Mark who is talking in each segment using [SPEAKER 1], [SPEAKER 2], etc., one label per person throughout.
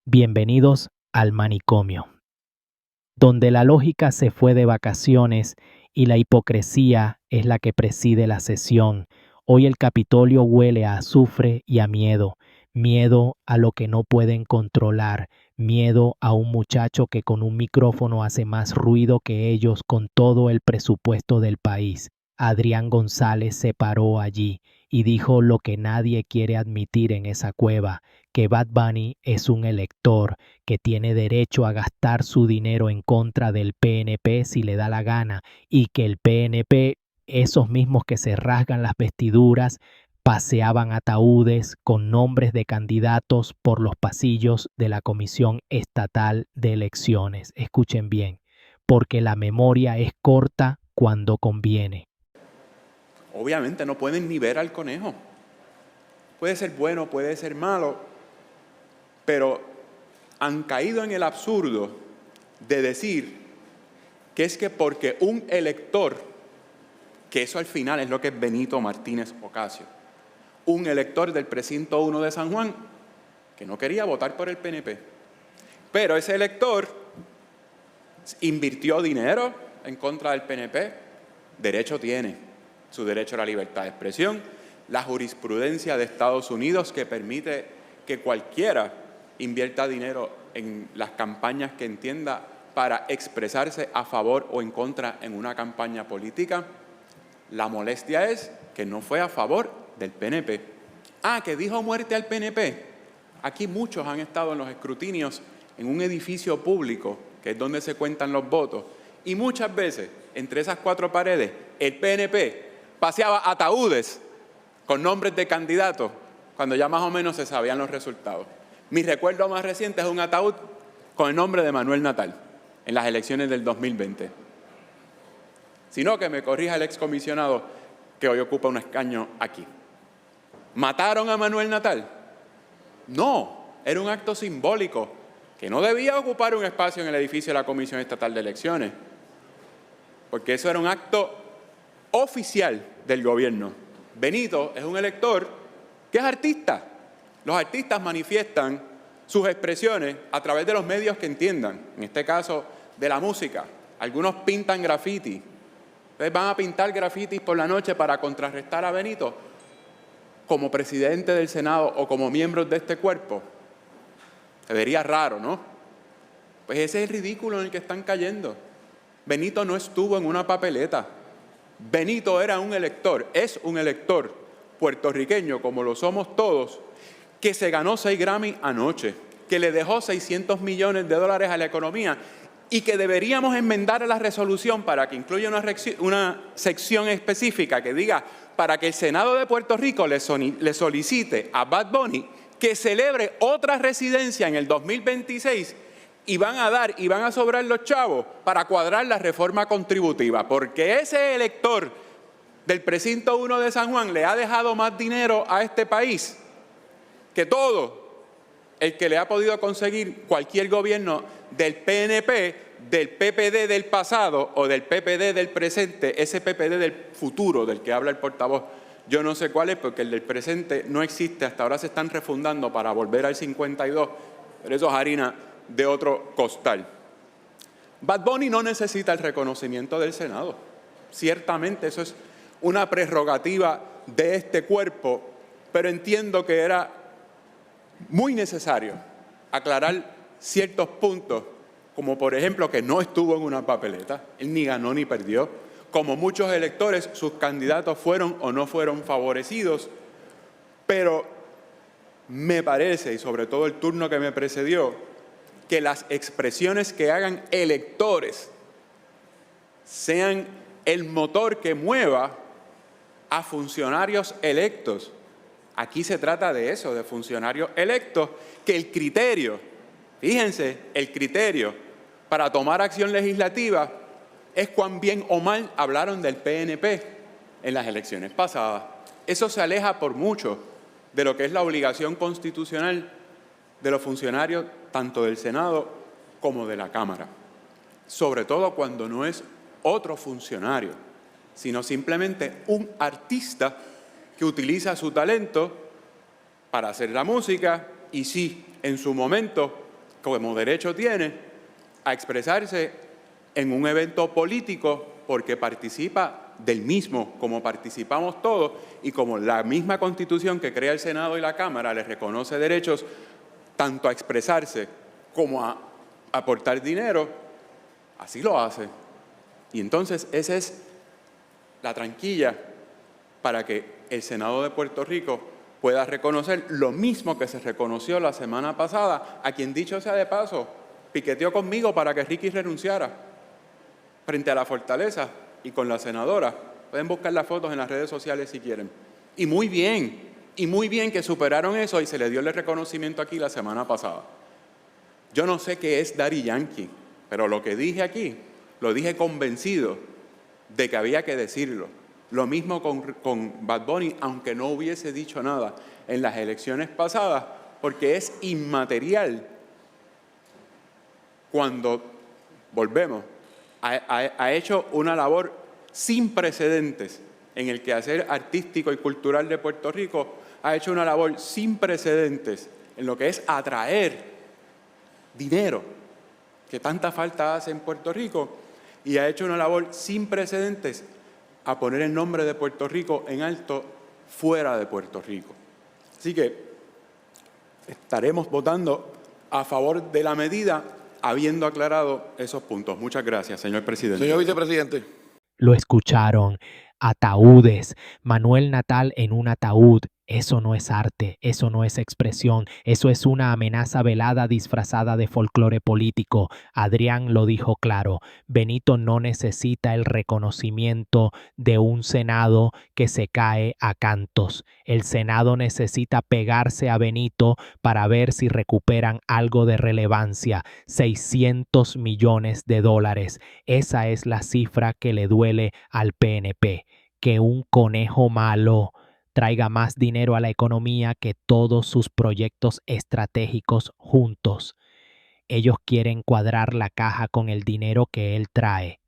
[SPEAKER 1] Bienvenidos al manicomio, donde la lógica se fue de vacaciones y la hipocresía es la que preside la sesión. Hoy el Capitolio huele a azufre y a miedo, miedo a lo que no pueden controlar, miedo a un muchacho que con un micrófono hace más ruido que ellos con todo el presupuesto del país. Adrián González se paró allí y dijo lo que nadie quiere admitir en esa cueva, que Bad Bunny es un elector que tiene derecho a gastar su dinero en contra del PNP si le da la gana y que el PNP, esos mismos que se rasgan las vestiduras, paseaban ataúdes con nombres de candidatos por los pasillos de la Comisión Estatal de Elecciones. Escuchen bien, porque la memoria es corta cuando conviene.
[SPEAKER 2] Obviamente no pueden ni ver al conejo. Puede ser bueno, puede ser malo, pero han caído en el absurdo de decir que es que porque un elector, que eso al final es lo que es Benito Martínez Ocasio, un elector del precinto 1 de San Juan, que no quería votar por el PNP, pero ese elector invirtió dinero en contra del PNP, derecho tiene. Su derecho a la libertad de expresión, la jurisprudencia de Estados Unidos que permite que cualquiera invierta dinero en las campañas que entienda para expresarse a favor o en contra en una campaña política. La molestia es que no fue a favor del PNP. Que dijo muerte al PNP. Aquí muchos han estado en los escrutinios en un edificio público, que es donde se cuentan los votos, y muchas veces, entre esas cuatro paredes, el PNP paseaba ataúdes con nombres de candidatos cuando ya más o menos se sabían los resultados. Mi recuerdo más reciente es un ataúd con el nombre de Manuel Natal en las elecciones del 2020. Sino que me corrija el excomisionado que hoy ocupa un escaño aquí. ¿Mataron a Manuel Natal? No, era un acto simbólico que no debía ocupar un espacio en el edificio de la Comisión Estatal de Elecciones, porque eso era un acto oficial del gobierno. Benito es un elector que es artista. Los artistas manifiestan sus expresiones a través de los medios que entiendan, en este caso de la música. Algunos pintan graffiti. Entonces van a pintar grafitis por la noche para contrarrestar a Benito como presidente del Senado o como miembros de este cuerpo. Se vería raro, ¿no? Pues ese es el ridículo en el que están cayendo. Benito no estuvo en una papeleta. Benito era un elector, es un elector puertorriqueño, como lo somos todos, que se ganó 6 Grammy anoche, que le dejó $600 millones a la economía y que deberíamos enmendar a la resolución para que incluya una sección específica que diga para que el Senado de Puerto Rico le solicite a Bad Bunny que celebre otra residencia en el 2026 y van a sobrar los chavos para cuadrar la reforma contributiva, porque ese elector del precinto 1 de San Juan le ha dejado más dinero a este país que todo el que le ha podido conseguir cualquier gobierno del PNP, del PPD del pasado o del PPD del presente, ese PPD del futuro del que habla el portavoz. Yo no sé cuál es, porque el del presente no existe, hasta ahora se están refundando para volver al 52, pero eso es harina de otro costal. Bad Bunny no necesita el reconocimiento del Senado. Ciertamente eso es una prerrogativa de este cuerpo, pero entiendo que era muy necesario aclarar ciertos puntos, como por ejemplo que no estuvo en una papeleta, él ni ganó ni perdió. Como muchos electores, sus candidatos fueron o no fueron favorecidos, pero me parece, y sobre todo el turno que me precedió, que las expresiones que hagan electores sean el motor que mueva a funcionarios electos. Aquí se trata de eso, de funcionarios electos, que el criterio, fíjense, el criterio para tomar acción legislativa es cuán bien o mal hablaron del PNP en las elecciones pasadas. Eso se aleja por mucho de lo que es la obligación constitucional de los funcionarios tanto del Senado como de la Cámara, sobre todo cuando no es otro funcionario, sino simplemente un artista que utiliza su talento para hacer la música y sí, en su momento como derecho tiene a expresarse en un evento político porque participa del mismo, como participamos todos, y como la misma Constitución que crea el Senado y la Cámara le reconoce derechos tanto a expresarse como a aportar dinero, así lo hace. Y entonces esa es la tranquilla para que el Senado de Puerto Rico pueda reconocer lo mismo que se reconoció la semana pasada, a quien, dicho sea de paso, piqueteó conmigo para que Ricky renunciara frente a la Fortaleza y con la senadora. Pueden buscar las fotos en las redes sociales si quieren. Y muy bien que superaron eso y se le dio el reconocimiento aquí la semana pasada. Yo no sé qué es Daddy Yankee, pero lo que dije aquí, lo dije convencido de que había que decirlo. Lo mismo con Bad Bunny, aunque no hubiese dicho nada en las elecciones pasadas, porque es inmaterial cuando, volvemos, ha hecho una labor sin precedentes en el quehacer artístico y cultural de Puerto Rico, ha hecho una labor sin precedentes en lo que es atraer dinero, que tanta falta hace en Puerto Rico, y ha hecho una labor sin precedentes a poner el nombre de Puerto Rico en alto fuera de Puerto Rico. Así que estaremos votando a favor de la medida, habiendo aclarado esos puntos. Muchas gracias, señor presidente.
[SPEAKER 3] Señor vicepresidente.
[SPEAKER 1] Lo escucharon. Ataúdes. Manuel Natal en un ataúd. Eso no es arte, eso no es expresión, eso es una amenaza velada disfrazada de folclore político. Adrián lo dijo claro. Benito no necesita el reconocimiento de un Senado que se cae a cantos. El Senado necesita pegarse a Benito para ver si recuperan algo de relevancia. 600 millones de dólares. Esa es la cifra que le duele al PNP. Que un conejo malo traiga más dinero a la economía que todos sus proyectos estratégicos juntos. Ellos quieren cuadrar la caja con el dinero que él trae,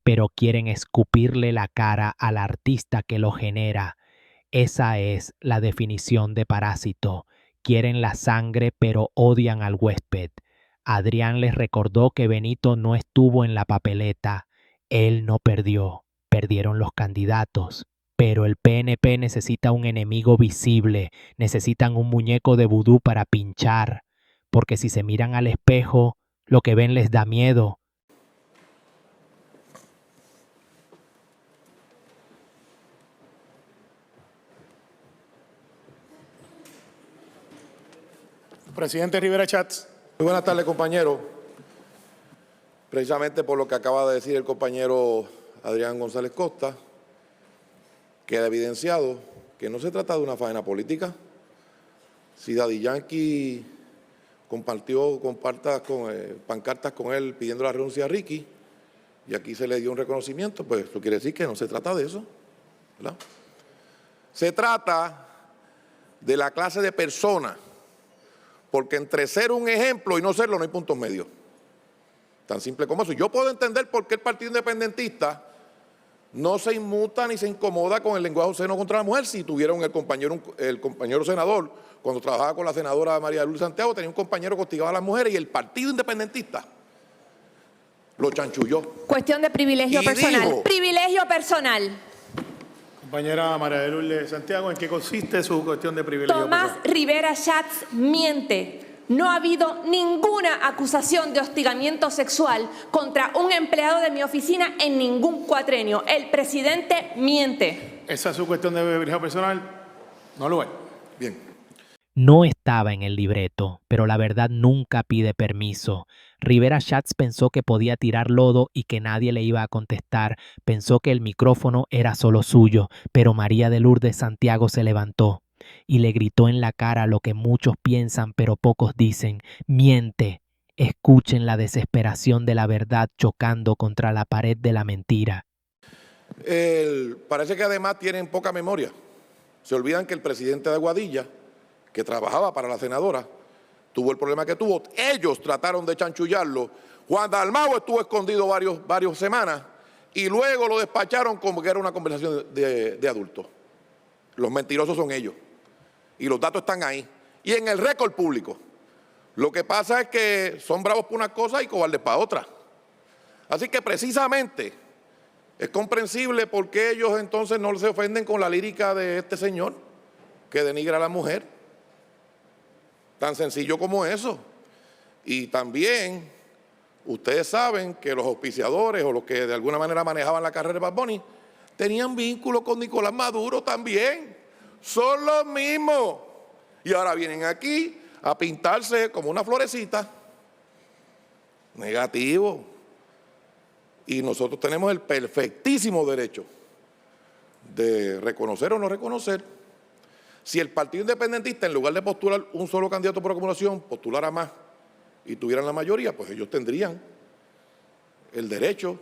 [SPEAKER 1] pero quieren escupirle la cara al artista que lo genera. Esa es la definición de parásito. Quieren la sangre, pero odian al huésped. Adrián les recordó que Benito no estuvo en la papeleta. Él no perdió, perdieron los candidatos. Pero el PNP necesita un enemigo visible, necesitan un muñeco de vudú para pinchar, porque si se miran al espejo, lo que ven les da miedo.
[SPEAKER 4] Presidente Rivera Schatz.
[SPEAKER 3] Muy buenas tardes, compañero. Precisamente por lo que acaba de decir el compañero Adrián González Costa, queda evidenciado que no se trata de una faena política. Si Daddy Yankee compartió pancartas con él pidiendo la renuncia a Ricky y aquí se le dio un reconocimiento, pues eso quiere decir que no se trata de eso, ¿verdad? Se trata de la clase de persona, porque entre ser un ejemplo y no serlo no hay puntos medios. Tan simple como eso. Yo puedo entender por qué el Partido Independentista no se inmuta ni se incomoda con el lenguaje obsceno contra la mujer. Si tuvieron el compañero senador, cuando trabajaba con la senadora María de Lourdes Santiago, tenía un compañero que hostigaba a las mujeres y el Partido Independentista lo chanchulló.
[SPEAKER 5] Cuestión de privilegio personal.
[SPEAKER 3] Dijo,
[SPEAKER 5] privilegio personal.
[SPEAKER 4] Compañera María de Lourdes Santiago, ¿en qué consiste su cuestión de privilegio
[SPEAKER 5] Tomás
[SPEAKER 4] personal?
[SPEAKER 5] Rivera Schatz miente. No ha habido ninguna acusación de hostigamiento sexual contra un empleado de mi oficina en ningún cuatrenio. El presidente miente.
[SPEAKER 4] ¿Esa es su cuestión de privilegio personal? No lo es.
[SPEAKER 3] bien,
[SPEAKER 1] No estaba en el libreto, pero la verdad nunca pide permiso. Rivera Schatz pensó que podía tirar lodo y que nadie le iba a contestar. Pensó que el micrófono era solo suyo, pero María de Lourdes Santiago se levantó y le gritó en la cara lo que muchos piensan pero pocos dicen. Miente. Escuchen la desesperación de la verdad chocando contra la pared de la mentira.
[SPEAKER 3] parece que además tienen poca memoria. Se olvidan que el presidente de Aguadilla, que trabajaba para la senadora, tuvo el problema que tuvo. Ellos trataron de chanchullarlo. Juan Dalmau estuvo escondido varias semanas y luego lo despacharon como que era una conversación de adultos. Los mentirosos son ellos. Y los datos están ahí. Y en el récord público. Lo que pasa es que son bravos por una cosa y cobardes para otra. Así que precisamente es comprensible por qué ellos entonces no se ofenden con la lírica de este señor que denigra a la mujer. Tan sencillo como eso. Y también ustedes saben que los auspiciadores o los que de alguna manera manejaban la carrera de Bad Bunny tenían vínculo con Nicolás Maduro también. Son los mismos. Y ahora vienen aquí a pintarse como una florecita. Negativo. Y nosotros tenemos el perfectísimo derecho de reconocer o no reconocer. Si el Partido Independentista, en lugar de postular un solo candidato por acumulación, postulara más y tuvieran la mayoría, pues ellos tendrían el derecho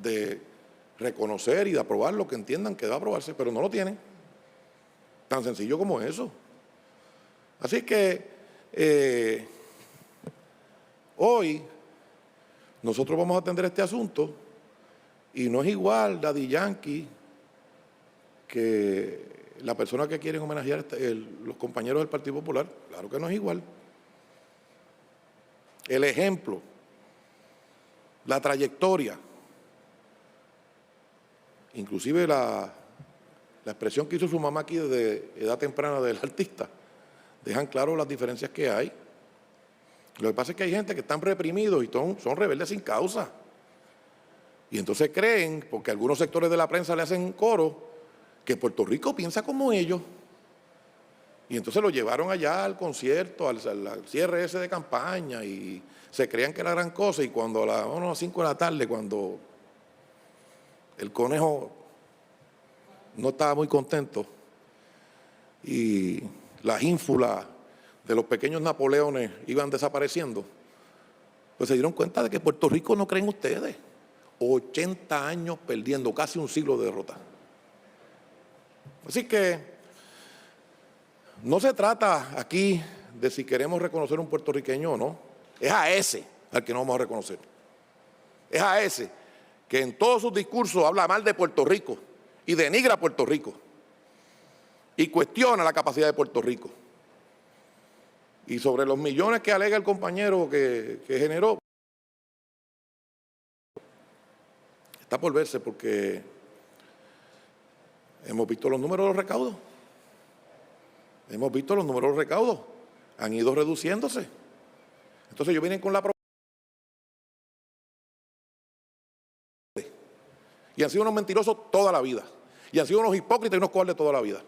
[SPEAKER 3] de reconocer y de aprobar lo que entiendan que debe aprobarse, pero no lo tienen. Tan sencillo como eso. Así que hoy nosotros vamos a atender este asunto y no es igual Daddy Yankee que la persona que quieren homenajear los compañeros del Partido Popular. Claro que no es igual. El ejemplo, la trayectoria, inclusive la expresión que hizo su mamá aquí desde edad temprana del artista, dejan claro las diferencias que hay. Lo que pasa es que hay gente que están reprimidos y son rebeldes sin causa. Y entonces creen, porque algunos sectores de la prensa le hacen coro, que Puerto Rico piensa como ellos. Y entonces lo llevaron allá al concierto, al cierre ese de campaña, y se creían que era gran cosa. Y cuando a las 5 de la tarde, cuando el conejo no estaba muy contento y las ínfulas de los pequeños Napoleones iban desapareciendo, pues se dieron cuenta de que Puerto Rico no creen ustedes. 80 años perdiendo, casi un siglo de derrota. Así que no se trata aquí de si queremos reconocer un puertorriqueño o no. Es a ese al que no vamos a reconocer. Es a ese que en todos sus discursos habla mal de Puerto Rico y denigra a Puerto Rico y cuestiona la capacidad de Puerto Rico. Y sobre los millones que alega el compañero que generó, está por verse, porque hemos visto los números de los recaudos. Hemos visto los números de los recaudos. Han ido reduciéndose. Entonces ellos vienen con la propuesta. Y han sido unos mentirosos toda la vida. Y han sido unos hipócritas y unos cobardes toda la vida.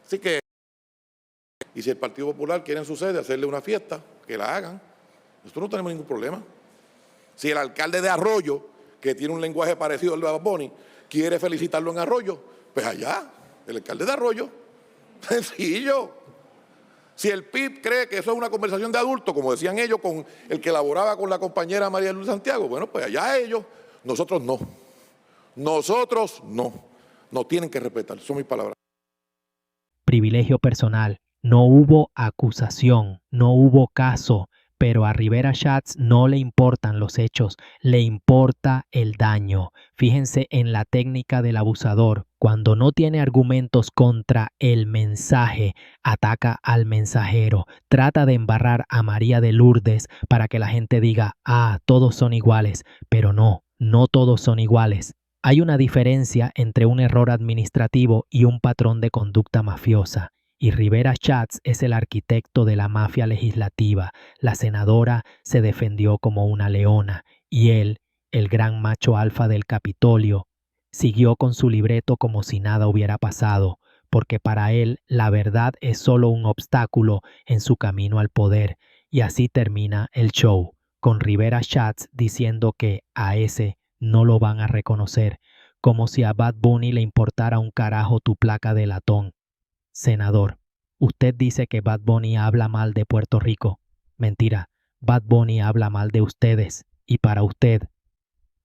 [SPEAKER 3] Así que, y si el Partido Popular quiere en su sede hacerle una fiesta, que la hagan. Nosotros no tenemos ningún problema. Si el alcalde de Arroyo, que tiene un lenguaje parecido al de Bad Bunny, quiere felicitarlo en Arroyo, pues allá, el alcalde de Arroyo. Sencillo. Si el PIB cree que eso es una conversación de adultos, como decían ellos con el que elaboraba con la compañera María Luz Santiago, bueno, pues allá ellos, nosotros no. Nosotros no. Nos tienen que respetar, son mis palabras.
[SPEAKER 1] Privilegio personal. No hubo acusación, no hubo caso, pero a Rivera Schatz no le importan los hechos, le importa el daño. Fíjense en la técnica del abusador. Cuando no tiene argumentos contra el mensaje, ataca al mensajero. Trata de embarrar a María de Lourdes para que la gente diga, todos son iguales, pero no todos son iguales. Hay una diferencia entre un error administrativo y un patrón de conducta mafiosa. Y Rivera Schatz es el arquitecto de la mafia legislativa. La senadora se defendió como una leona y él, el gran macho alfa del Capitolio, siguió con su libreto como si nada hubiera pasado, porque para él la verdad es solo un obstáculo en su camino al poder. Y así termina el show, con Rivera Schatz diciendo que a ese no lo van a reconocer, como si a Bad Bunny le importara un carajo tu placa de latón. Senador, usted dice que Bad Bunny habla mal de Puerto Rico. Mentira, Bad Bunny habla mal de ustedes. Y para usted,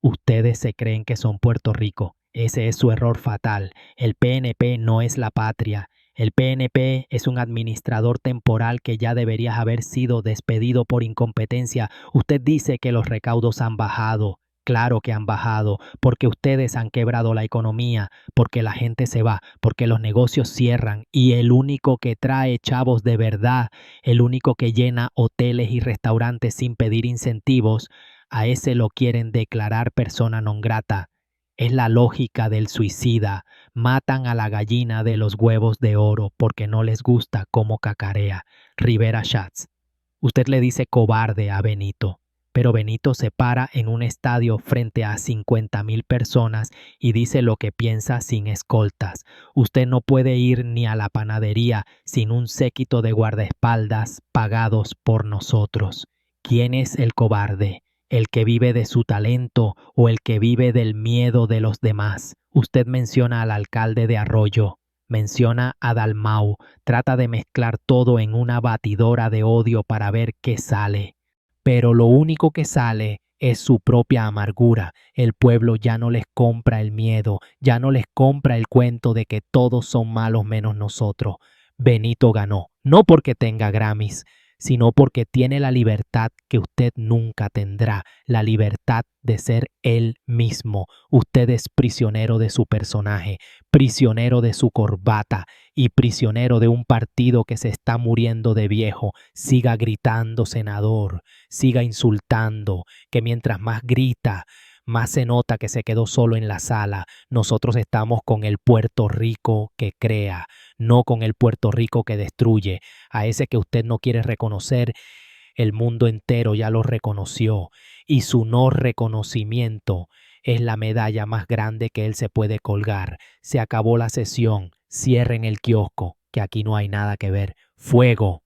[SPEAKER 1] ustedes se creen que son Puerto Rico. Ese es su error fatal. El PNP no es la patria. El PNP es un administrador temporal que ya debería haber sido despedido por incompetencia. Usted dice que los recaudos han bajado. Claro que han bajado, porque ustedes han quebrado la economía, porque la gente se va, porque los negocios cierran y el único que trae chavos de verdad, el único que llena hoteles y restaurantes sin pedir incentivos, a ese lo quieren declarar persona non grata. Es la lógica del suicida. Matan a la gallina de los huevos de oro porque no les gusta cómo cacarea. Rivera Schatz. Usted le dice cobarde a Benito, pero Benito se para en un estadio frente a 50,000 personas y dice lo que piensa sin escoltas. Usted no puede ir ni a la panadería sin un séquito de guardaespaldas pagados por nosotros. ¿Quién es el cobarde? ¿El que vive de su talento o el que vive del miedo de los demás? Usted menciona al alcalde de Arroyo, menciona a Dalmau, trata de mezclar todo en una batidora de odio para ver qué sale. Pero lo único que sale es su propia amargura. El pueblo ya no les compra el miedo, ya no les compra el cuento de que todos son malos menos nosotros. Benito ganó, no porque tenga Grammys, sino porque tiene la libertad que usted nunca tendrá, la libertad de ser él mismo. Usted es prisionero de su personaje, prisionero de su corbata y prisionero de un partido que se está muriendo de viejo. Siga gritando, senador, siga insultando, que mientras más grita, más se nota que se quedó solo en la sala. Nosotros estamos con el Puerto Rico que crea, no con el Puerto Rico que destruye. A ese que usted no quiere reconocer, el mundo entero ya lo reconoció y su no reconocimiento es la medalla más grande que él se puede colgar. Se acabó la sesión, cierren el kiosco, que aquí no hay nada que ver. Fuego.